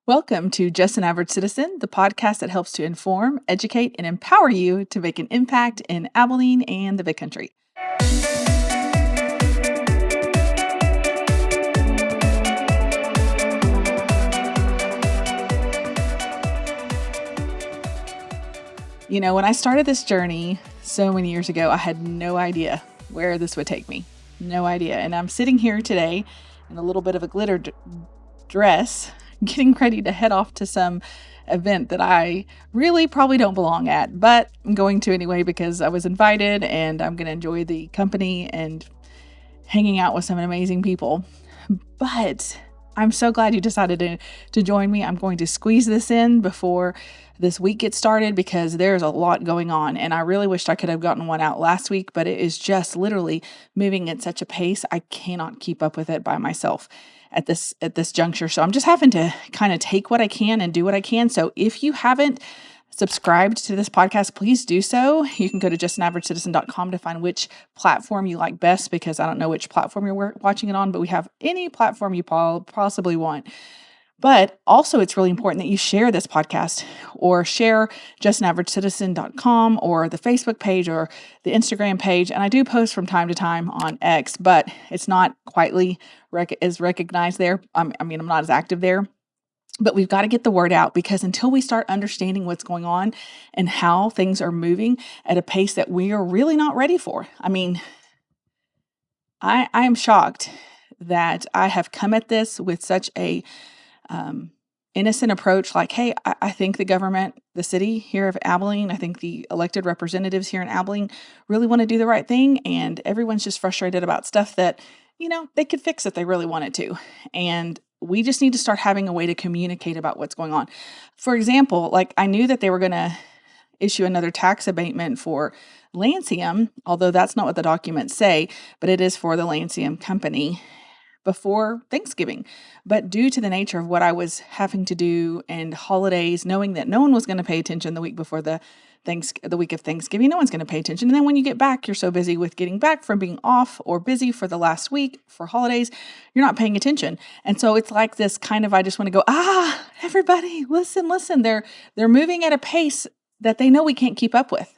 Welcome to Just an Average Citizen, the podcast that helps to inform, educate, and empower you to make an impact in Abilene and the Big Country. When I started this journey so many years ago, I had no idea where this would take me. No idea. And I'm sitting here today in a little bit of a glitter dress, getting ready to head off to some event that I really probably don't belong at, but I'm going to anyway because I was invited and I'm going to enjoy the company and hanging out with some amazing people. But I'm so glad you decided to join me. I'm going to squeeze this in before this week gets started because there's a lot going on. And I really wished I could have gotten one out last week, but it is just literally moving at such a pace. I cannot keep up with it by myself at this juncture. So I'm just having to kind of take what I can and do what I can. So if you haven't subscribed to this podcast, please do so. You can go to justanaveragetitizen.com to find which platform you like best, because I don't know which platform you're watching it on, but we have any platform you possibly want. But also, it's really important that you share this podcast or share justanaveragetitizen.com or the Facebook page or the Instagram page. And I do post from time to time on X, but it's not quite as recognized there. I'm not as active there. But we've got to get the word out, because until we start understanding what's going on and how things are moving at a pace that we are really not ready for. I am shocked that I have come at this with such a innocent approach. Like, hey, I think the government, the city here of Abilene, I think the elected representatives here in Abilene really want to do the right thing. And everyone's just frustrated about stuff that, they could fix if they really wanted to. And we just need to start having a way to communicate about what's going on. For example, like I knew that they were going to issue another tax abatement for Lancium, although that's not what the documents say, but it is for the Lancium company before Thanksgiving. But due to the nature of what I was having to do and holidays, knowing that no one was going to pay attention the week before the week of Thanksgiving, no one's going to pay attention. And then when you get back, you're so busy with getting back from being off or busy for the last week for holidays, you're not paying attention. And so it's like this kind of, I just want to go, everybody, listen. They're moving at a pace that they know we can't keep up with.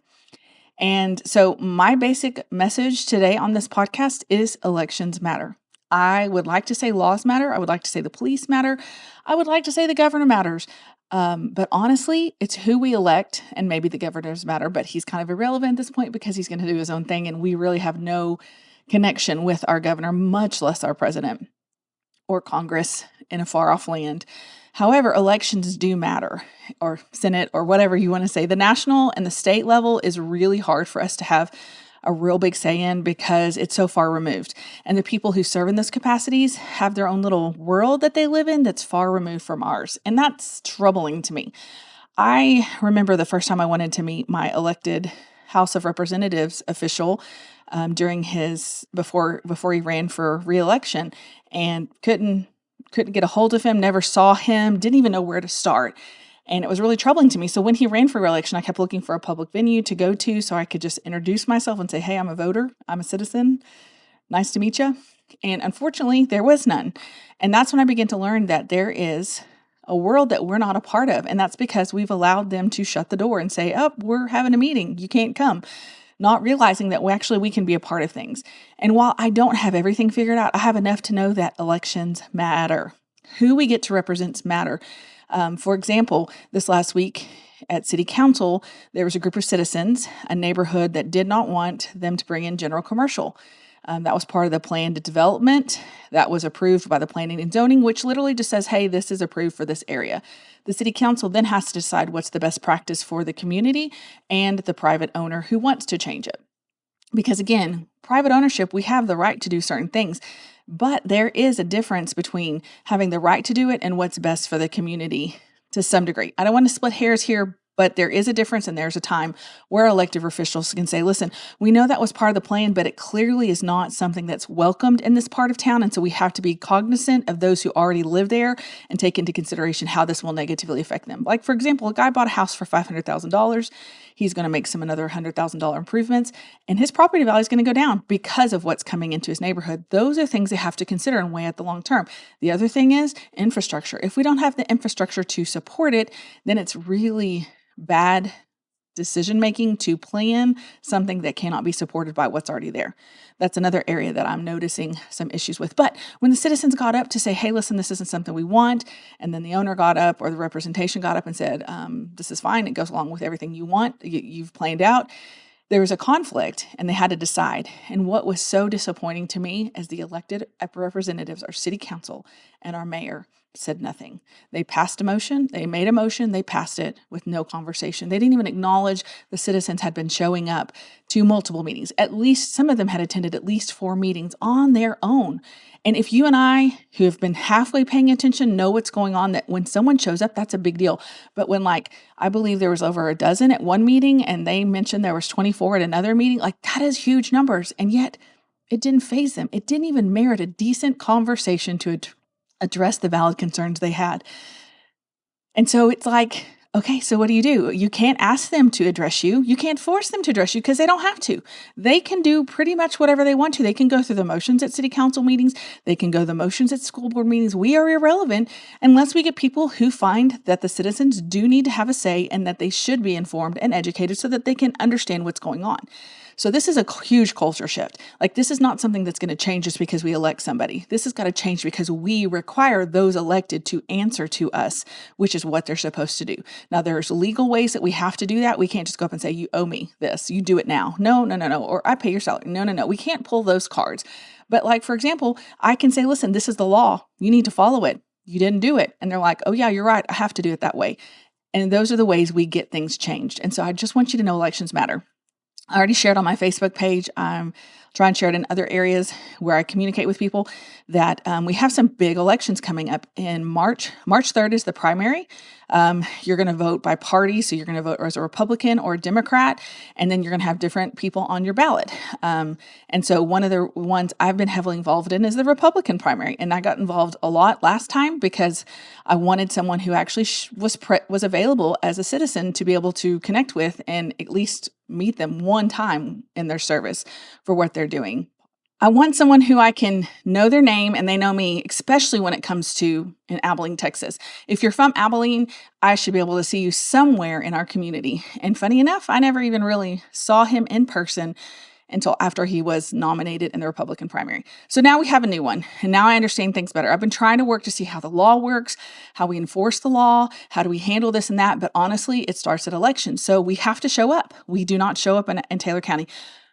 And so my basic message today on this podcast is elections matter. I would like to say laws matter. I would like to say the police matter. I would like to say the governor matters. But honestly, it's who we elect, and maybe the governors matter, but he's kind of irrelevant at this point because he's going to do his own thing. And we really have no connection with our governor, much less our president or Congress in a far off land. However, elections do matter, or Senate, or whatever you want to say. The national and the state level is really hard for us to have a real big say in because it's so far removed. And the people who serve in those capacities have their own little world that they live in that's far removed from ours. And that's troubling to me. I remember the first time I wanted to meet my elected House of Representatives official during before he ran for re-election, and couldn't get a hold of him, never saw him, didn't even know where to start. And it was really troubling to me. So when he ran for re-election, I kept looking for a public venue to go to so I could just introduce myself and say, hey, I'm a voter. I'm a citizen. Nice to meet you. And unfortunately, there was none. And that's when I began to learn that there is a world that we're not a part of. And that's because we've allowed them to shut the door and say, we're having a meeting. You can't come. Not realizing that we can be a part of things. And while I don't have everything figured out, I have enough to know that elections matter. Who we get to represent matter. For example, this last week at City Council, there was a group of citizens, a neighborhood that did not want them to bring in general commercial. That was part of the planned development that was approved by the planning and zoning, which literally just says, hey, this is approved for this area. The City Council then has to decide what's the best practice for the community and the private owner who wants to change it. Because again, private ownership, we have the right to do certain things. But there is a difference between having the right to do it and what's best for the community to some degree. I don't want to split hairs here, but there is a difference, and there's a time where elected officials can say, listen, we know that was part of the plan, but it clearly is not something that's welcomed in this part of town. And so we have to be cognizant of those who already live there and take into consideration how this will negatively affect them. Like, for example, a guy bought a house for $500,000. He's going to make some another $100,000 improvements, and his property value is going to go down because of what's coming into his neighborhood. Those are things they have to consider and weigh at the long term. The other thing is infrastructure. If we don't have the infrastructure to support it, then it's really bad decision making to plan something that cannot be supported by what's already there. That's another area that I'm noticing some issues with. But when the citizens got up to say, hey, listen, this isn't something we want, and then the owner got up or the representation got up and said, this is fine, it goes along with everything you want, you've planned out, there was a conflict and they had to decide. And what was so disappointing to me as the elected representatives, our city council and our mayor, said nothing. They passed a motion, they made a motion, they passed it with no conversation. They didn't even acknowledge the citizens had been showing up to multiple meetings. At least some of them had attended at least 4 meetings on their own. And if you and I, who have been halfway paying attention, know what's going on, that when someone shows up, that's a big deal. But when, like, I believe there was over a dozen at one meeting and they mentioned there was 24 at another meeting, like, that is huge numbers. And yet it didn't faze them. It didn't even merit a decent conversation to address the valid concerns they had. And so it's like, okay, so what do? You can't ask them to address you. You can't force them to address you because they don't have to. They can do pretty much whatever they want to. They can go through the motions at city council meetings. They can go the motions at school board meetings. We are irrelevant unless we get people who find that the citizens do need to have a say and that they should be informed and educated so that they can understand what's going on. So this is a huge culture shift. Like, this is not something that's going to change just because we elect somebody. This has got to change because we require those elected to answer to us, which is what they're supposed to do. Now, there's legal ways that we have to do that. We can't just go up and say, you owe me this. You do it now. No. Or I pay your salary. No. We can't pull those cards. But, like, for example, I can say, listen, this is the law. You need to follow it. You didn't do it. And they're like, oh, yeah, you're right. I have to do it that way. And those are the ways we get things changed. And so I just want you to know elections matter. I already shared on my Facebook page. I'm trying to share it in other areas where I communicate with people that we have some big elections coming up in March. March 3rd is the primary. You're going to vote by party. So you're going to vote as a Republican or a Democrat, and then you're going to have different people on your ballot. And so one of the ones I've been heavily involved in is the Republican primary. And I got involved a lot last time because I wanted someone who actually was available as a citizen to be able to connect with and at least meet them one time in their service for what they're doing. I want someone who I can know their name and they know me, especially when it comes to in Abilene, Texas. If you're from Abilene, I should be able to see you somewhere in our community. And funny enough, I never even really saw him in person until after he was nominated in the Republican primary. So now we have a new one, and now I understand things better. I've been trying to work to see how the law works, how we enforce the law, how do we handle this and that, but honestly, it starts at elections. So we have to show up. We do not show up in Taylor County.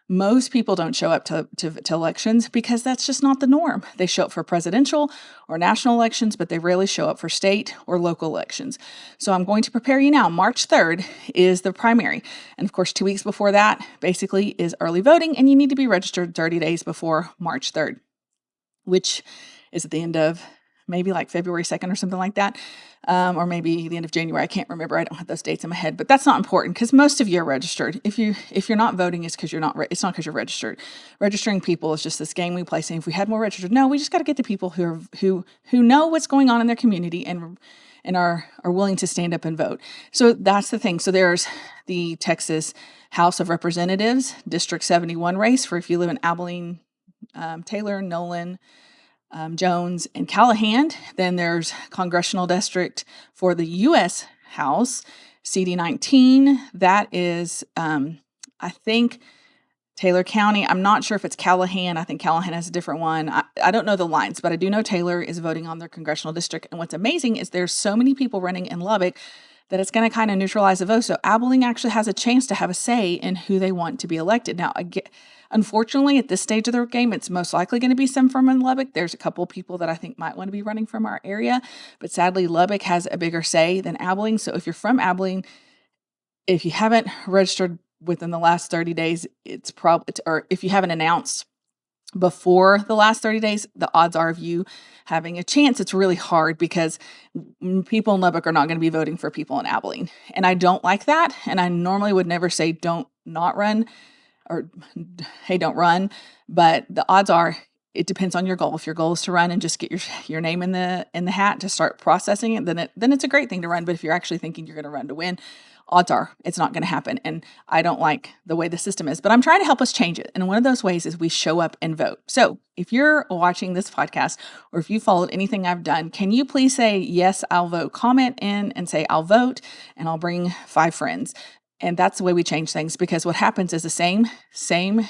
Most people don't show up to elections because that's just not the norm. They show up for presidential or national elections, but they rarely show up for state or local elections. So I'm going to prepare you now. March 3rd is the primary. And of course, 2 weeks before that basically is early voting, and you need to be registered 30 days before March 3rd, which is at the end of maybe like February 2nd or something like that. Or maybe the end of January. I can't remember. I don't have those dates in my head, but that's not important because most of you are registered. If you're not voting, it's because you're not. It's not because you're registered. Registering people is just this game we play. Saying if we had more registered, no, we just got to get the people who know what's going on in their community and are willing to stand up and vote. So that's the thing. So there's the Texas House of Representatives District 71 race for if you live in Abilene, Taylor, Nolan, Jones, and Callahan. Then there's congressional district for the U.S. House, CD19. That is, I think, Taylor County. I'm not sure if it's Callahan. I think Callahan has a different one. I don't know the lines, but I do know Taylor is voting on their congressional district. And what's amazing is there's so many people running in Lubbock that it's going to kind of neutralize the vote. So Abilene actually has a chance to have a say in who they want to be elected. Now, unfortunately, at this stage of the game, it's most likely going to be some from in Lubbock. There's a couple of people that I think might want to be running from our area, but sadly, Lubbock has a bigger say than Abilene. So if you're from Abilene, if you haven't registered within the last 30 days, or if you haven't announced before the last 30 days, the odds are of you having a chance. It's really hard because people in Lubbock are not going to be voting for people in Abilene. And I don't like that. And I normally would never say don't not run or hey, don't run. But the odds are it depends on your goal. If your goal is to run and just get your name in the hat to start processing it, then it's a great thing to run. But if you're actually thinking you're going to run to win, odds are it's not going to happen. And I don't like the way the system is, but I'm trying to help us change it. And one of those ways is we show up and vote. So if you're watching this podcast or if you followed anything I've done, can you please say, yes, I'll vote, comment in and say, I'll vote, and I'll bring 5 friends. And that's the way we change things, because what happens is the same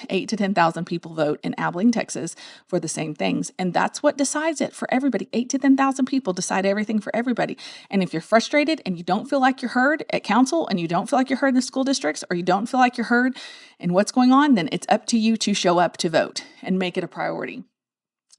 8 to 10,000 people vote in Abilene, Texas for the same things. And that's what decides it for everybody. 8 to 10,000 people decide everything for everybody. And if you're frustrated and you don't feel like you're heard at council, and you don't feel like you're heard in the school districts, or you don't feel like you're heard in what's going on, then it's up to you to show up to vote and make it a priority.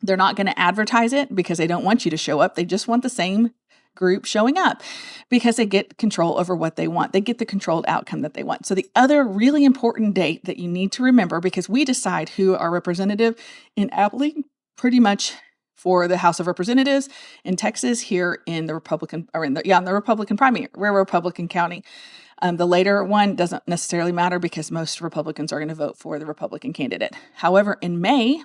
They're not going to advertise it because they don't want you to show up. They just want the same group showing up because they get control over what they want. They get the controlled outcome that they want. So the other really important date that you need to remember, because we decide who our representative in Abilene pretty much for the House of Representatives in Texas here in the Republican, or in the Republican primary. We're a Republican county. The later one doesn't necessarily matter because most Republicans are going to vote for the Republican candidate. However, in May,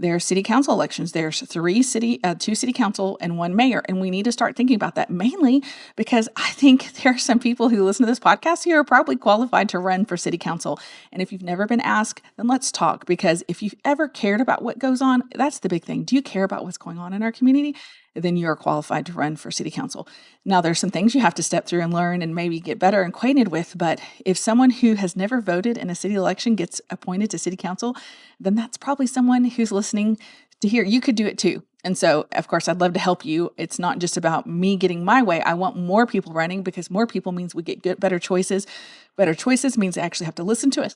there are city council elections. There's 2 city council and 1 mayor. And we need to start thinking about that, mainly because I think there are some people who listen to this podcast who are probably qualified to run for city council. And if you've never been asked, then let's talk, because if you've ever cared about what goes on, that's the big thing. Do you care about what's going on in our community? Then you are qualified to run for city council. Now, there's some things you have to step through and learn and maybe get better and acquainted with. But if someone who has never voted in a city election gets appointed to city council, then that's probably someone who's listening to hear you could do it too. And so, of course, I'd love to help you. It's not just about me getting my way. I want more people running, because more people means we get good, better choices. Better choices means they actually have to listen to us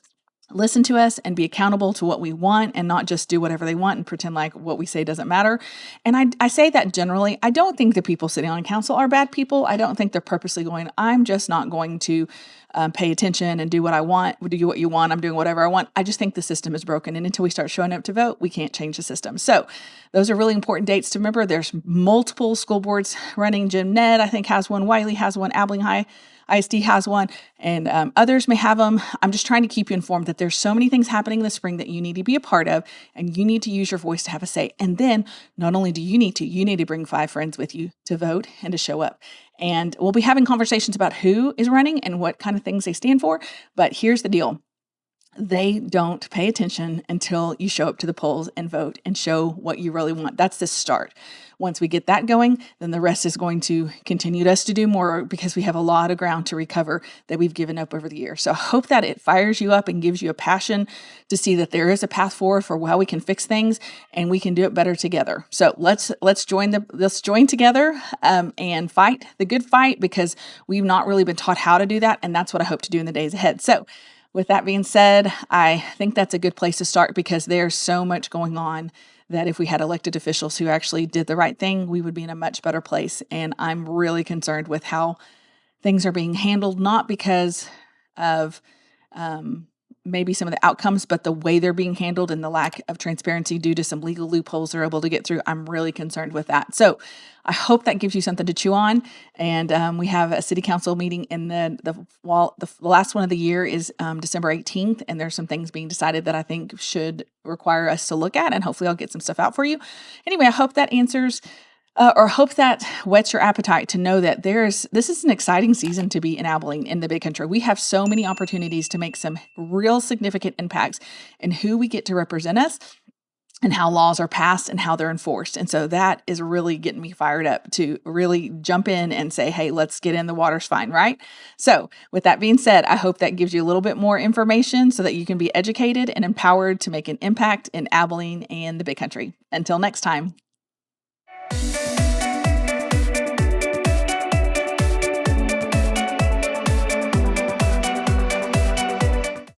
and be accountable to what we want, and not just do whatever they want and pretend like what we say doesn't matter. And I say that generally. I don't think the people sitting on council are bad people. I don't think they're purposely going, I'm just not going to pay attention and do what I want, do what you want, I'm doing whatever I want. I just think the system is broken. And until we start showing up to vote, we can't change the system. So those are really important dates to remember. There's multiple school boards running. Jim Ned, I think, has one. Wiley has one. Abilene High ISD has one, and others may have them. I'm just trying to keep you informed that there's so many things happening in the spring that you need to be a part of, and you need to use your voice to have a say. And then not only do you need to bring 5 friends with you to vote and to show up. And we'll be having conversations about who is running and what kind of things they stand for. But here's the deal. They don't pay attention until you show up to the polls and vote and show what you really want. That's the start. Once we get that going, then the rest is going to continue us to do more, because we have a lot of ground to recover that we've given up over the years. So I hope that it fires you up and gives you a passion to see that there is a path forward for how we can fix things, and we can do it better together. So let's join together and fight the good fight, because we've not really been taught how to do that, and that's what I hope to do in the days ahead. So with that being said, I think that's a good place to start, because there's so much going on that if we had elected officials who actually did the right thing, we would be in a much better place. And I'm really concerned with how things are being handled, not because of maybe some of the outcomes, but the way they're being handled and the lack of transparency due to some legal loopholes they're able to get through. I'm really concerned with that. So I hope that gives you something to chew on. And we have a city council meeting in the last one of the year is December 18th. And there's some things being decided that I think should require us to look at, and hopefully I'll get some stuff out for you. Anyway, I hope that answers or hope that whets your appetite to know that this is an exciting season to be in Abilene, in the big country. We have so many opportunities to make some real significant impacts in who we get to represent us, and how laws are passed and how they're enforced. And so that is really getting me fired up to really jump in and say, hey, let's get in, the water's fine, right? So with that being said, I hope that gives you a little bit more information so that you can be educated and empowered to make an impact in Abilene and the big country. Until next time.